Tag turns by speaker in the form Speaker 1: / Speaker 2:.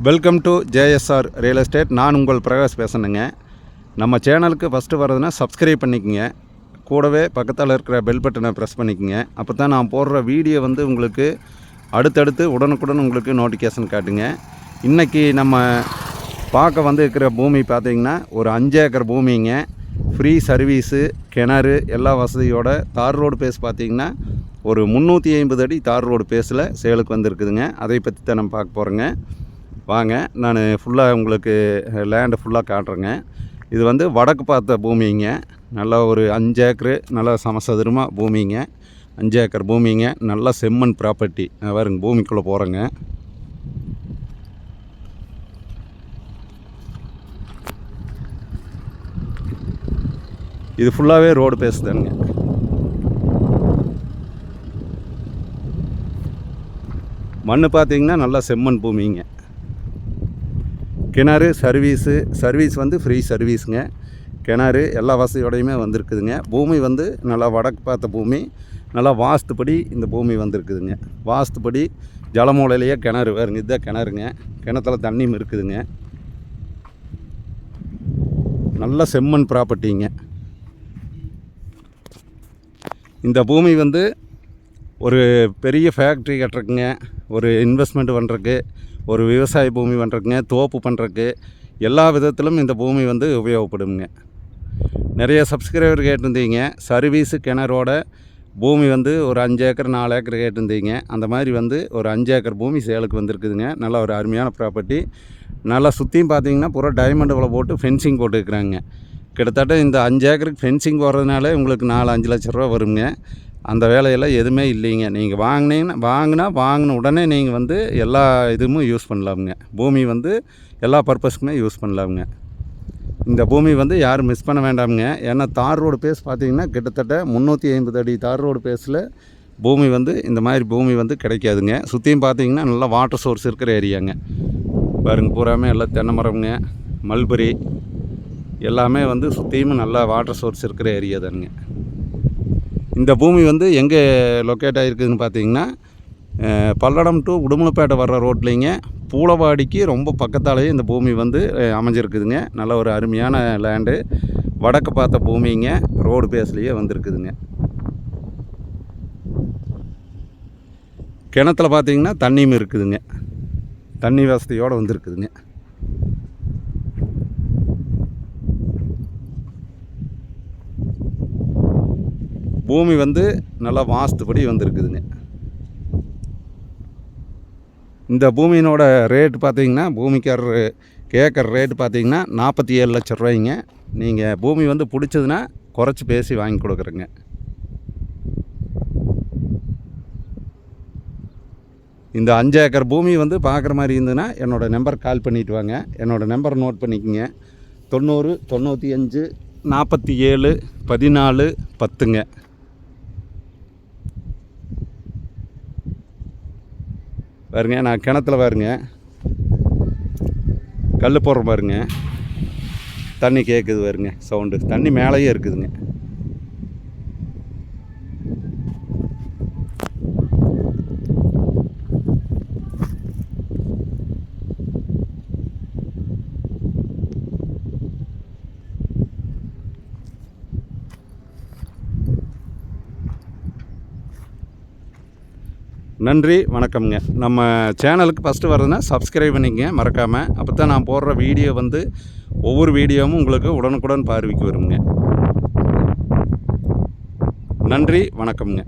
Speaker 1: Welcome to JSR real estate. நான் உங்கள் பிரகாஷ் பேசணுங்க. நம்ம சேனலுக்கு ஃபஸ்ட்டு வர்றதுன்னா சப்ஸ்கிரைப் பண்ணிக்கோங்க. கூடவே பக்கத்தில் இருக்கிற பெல் பட்டனை ப்ரெஸ் பண்ணிக்கோங்க. அப்போ தான் நான் போடுற வீடியோ உங்களுக்கு அடுத்தடுத்து உடனுக்குடன் உங்களுக்கு நோட்டிஃபிகேஷன் காட்டுங்க. இன்றைக்கி நம்ம பார்க்க இருக்கிற பூமி பார்த்திங்கன்னா ஒரு 5 ஏக்கர் பூமிங்க. ஃப்ரீ சர்வீஸு, கிணறு எல்லா வசதியோட தார் ரோடு பேஸ் பார்த்திங்கன்னா ஒரு 350 அடி தார் ரோடு பேஸில் சேலுக்கு வந்திருக்குதுங்க. அதை பற்றி தான் நம்ம பார்க்க போகிறோங்க. வாங்க, நான் ஃபுல்லாக உங்களுக்கு லேண்டு ஃபுல்லாக காட்டுறேங்க. இது வடக்கு பார்த்த பூமிங்க. நல்லா ஒரு 5 ஏக்கரு நல்லா சமசதுரமாக பூமிங்க. 5 ஏக்கர் பூமிங்க. நல்லா செம்மண் ப்ராப்பர்ட்டி. பாருங்க, பூமிக்குள்ளே போகிறேங்க. இது ஃபுல்லாகவே ரோடு பேசுதானுங்க. மண் பார்த்திங்கன்னா நல்லா செம்மண் பூமிங்க. கிணறு சர்வீஸ் ஃப்ரீ சர்வீஸுங்க. கிணறு எல்லா வசதியோடையுமே வந்திருக்குதுங்க. பூமி நல்லா வடக்கு பார்த்த பூமி. நல்லா வாஸ்துப்படி இந்த பூமி வந்திருக்குதுங்க. வாஸ்துப்படி ஜலமூலையிலேயே கிணறு வருங்க. இதுதான் கிணறுங்க. கிணத்துல தண்ணியும் இருக்குதுங்க. நல்ல செம்மண் ப்ராப்பர்ட்டிங்க. இந்த பூமி ஒரு பெரிய ஃபேக்ட்ரி கட்டுறக்குங்க, ஒரு இன்வெஸ்ட்மெண்ட் பண்ணுறக்கு, ஒரு விவசாய பூமி பண்ணுறக்குங்க, தோப்பு பண்ணுறக்கு எல்லா விதத்திலும் இந்த பூமி உபயோகப்படுங்க. நிறைய சப்ஸ்கிரைபர் கேட்டிருந்தீங்க. சர்வீஸு கிணறோட பூமி ஒரு 5 ஏக்கர் 4 ஏக்கர் கேட்டிருந்தீங்க. அந்த மாதிரி ஒரு 5 ஏக்கர் பூமி சேலுக்கு வந்திருக்குதுங்க. நல்ல ஒரு அருமையான ப்ராப்பர்ட்டி. நல்லா சுற்றியும் பார்த்தீங்கன்னா பூரா டைமண்ட் வலை போட்டு ஃபென்சிங் போட்டுருக்குறாங்க. கிட்டத்தட்ட இந்த 5 ஏக்கருக்கு ஃபென்சிங் போடுறதுனால உங்களுக்கு 4-5 லட்ச ரூபா வருங்க. அந்த வேலையெல்லாம் எதுவுமே இல்லைங்க. நீங்கள் வாங்கின உடனே நீங்கள் எல்லா இதுவும் யூஸ் பண்ணலாமுங்க. பூமி எல்லா பர்பஸ்க்குமே யூஸ் பண்ணலாமுங்க. இந்த பூமி யாரும் மிஸ் பண்ண வேண்டாமுங்க. ஏன்னா தார் ரோடு பேஸ் பார்த்திங்கன்னா கிட்டத்தட்ட 350 அடி தார் ரோடு பேஸில் பூமி இந்த மாதிரி பூமி கிடைக்காதுங்க. சுற்றியும் பார்த்திங்கன்னா நல்லா வாட்டர் சோர்ஸ் இருக்கிற ஏரியாங்க. பாருங்க, பூராமே எல்லாம் தென்னை மரம்ங்க, மல்பரி எல்லாமே சுற்றியும் நல்லா வாட்டர் சோர்ஸ் இருக்கிற ஏரியா தானுங்க. இந்த பூமி எங்கே லொக்கேட் ஆகிருக்குதுன்னு பார்த்தீங்கன்னா பல்லடம் டு உடுமலைப்பேட்டை வர்ற ரோட்லேங்க, பூளவாடிக்கு ரொம்ப பக்கத்தாலேயே இந்த பூமி அமைஞ்சிருக்குதுங்க. நல்ல ஒரு அருமையான லேண்டு. வடக்கு பார்த்த பூமிங்க. ரோடு பேஸ்லேயே வந்திருக்குதுங்க. கிணத்துல பார்த்தீங்கன்னா தண்ணியும் இருக்குதுங்க. தண்ணி வசதியோடு வந்திருக்குதுங்க. பூமி நல்லா வாஸ்துப்படி வந்திருக்குதுங்க. இந்த பூமியினோட ரேட்டு பார்த்திங்கன்னா பூமிக்காரர் கேட்குற ரேட்டு பார்த்திங்கன்னா 47 லட்ச ரூபாய்ங்க. நீங்கள் பூமி பிடிச்சதுன்னா குறைச்சி பேசி வாங்கி கொடுக்குறேங்க. இந்த 5 ஏக்கர் பூமி பார்க்குற மாதிரி இருந்ததுன்னா என்னோடய நம்பர் கால் பண்ணிவிட்டு வாங்க. என்னோடய நம்பர் நோட் பண்ணிக்கோங்க. 90 95 47 14 10ங்க. பாருங்க, நான் கிணத்துல பாருங்க கல் போடுற பாருங்க, தண்ணி கேட்குது பாருங்க, சவுண்டு. தண்ணி மேலேயே இருக்குதுங்க. நன்றி, வணக்கம்ங்க. நம்ம சேனலுக்கு ஃபஸ்ட்டு வர்றதுன்னா சப்ஸ்கிரைப் பண்ணிக்கங்க மறக்காமல். அப்போ தான் நான் போடுற வீடியோ ஒவ்வொரு வீடியோவும் உங்களுக்கு உடனுக்குடன் பார்வைக்கு வருங்க. நன்றி, வணக்கம்ங்க.